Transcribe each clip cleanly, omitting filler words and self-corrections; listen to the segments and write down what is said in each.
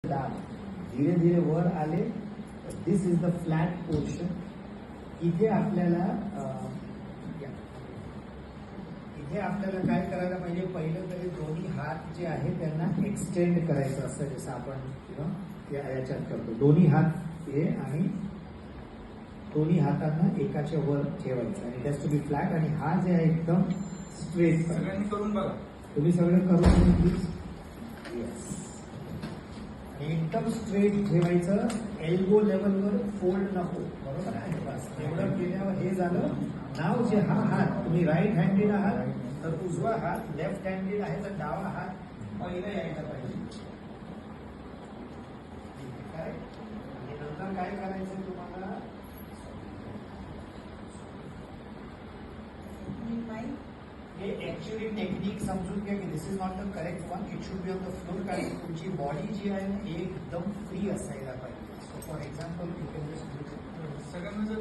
धीरे धीरे वर आले. दिस इज द फ्लॅट पोर्शन. इथे आपल्याला काय करायला पाहिजे, पहिलं तरी दोन्ही हात जे आहे त्यांना एक्सटेंड करायचं असतं, जसं आपण याच्यात करतो. दोन्ही हात हे आणि दोन्ही हातांना एकाच्या वर ठेवायचं आणि it has to be flat. आणि हा जे आहे एकदम स्ट्रेट. सगळ्यांनी करून बघा, तुम्ही सगळं करून प्लीज. येस. एकदम स्ट्रेट ठेवायचं. एल्बो लेवलवर फोल्ड नको. बरोबर आहे. बस एवढं केल्यावर हे झालं. नाव जे हा हात तुम्ही राईट हँडेड आहात तर उजवा हात, लेफ्ट हँडेड आहे तर डावा हात पहिला यायला पाहिजे. काय आणि नंतर काय करायचं तुम्हाला, हे ऍक्च्युअली टेक्निक समजून घ्या की this is not the correct one. It should be on the floor. कारण तुमची बॉडी जी आहे ना एकदम फ्री असायला पाहिजे. सो फॉर एक्झाम्पल सगळ्यांना जर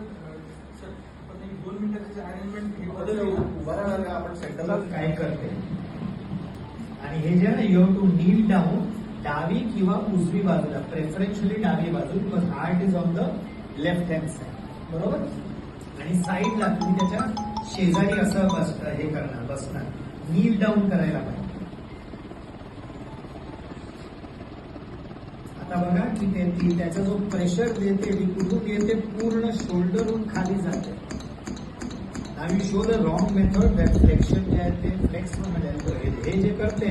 2 मिनिटाची अरेंजमेंट आपण सेंटरला काय करते आणि हे जे आहे ना, you have to kneel down. डावी किंवा उजवी बाजूला, प्रेफरन्शियली डावी बाजू, because heart is on the left hand side. बरोबर. आणि साईडला तुम्ही त्याच्या शेजारी असं हे करणार, बसणार. नील डाऊन करायला पाहिजे. आता बघा की त्याचा जो प्रेशर देते ती कुठून येते, पूर्ण शोल्डरहून खाली जाते. आम्ही show the wrong method. That flexion जे आहे ते फ्लेक्स मध्ये हे जे करते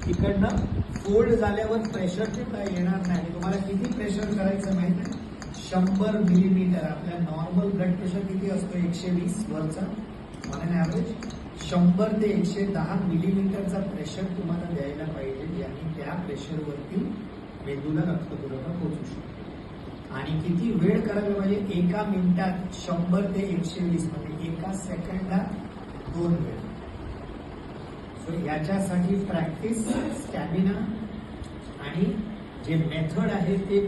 तिकडनं फोल्ड झाल्यावर प्रेशर ते काय येणार नाही. आणि तुम्हाला किती प्रेशर करायचं माहित आहे, 100 मिलीमीटर. आपल्या नॉर्मल ब्लड प्रेशर किती असतो, 120 वरचा ऑन एन ॲव्हरेज. 100 ते 110 मिलीमीटरचा प्रेशर तुम्हाला द्यायला पाहिजे. आणि त्या प्रेशरवरती मेंदूला रक्तपुरवठा पोहोचू शकतो. आणि किती वेळ करायला पाहिजे, 1 मिनिटात 100 ते 120 मध्ये 1 सेकंदात 2 वेळ. सो याच्यासाठी प्रॅक्टिस, स्टॅमिना आणि जे मेथड आहे ते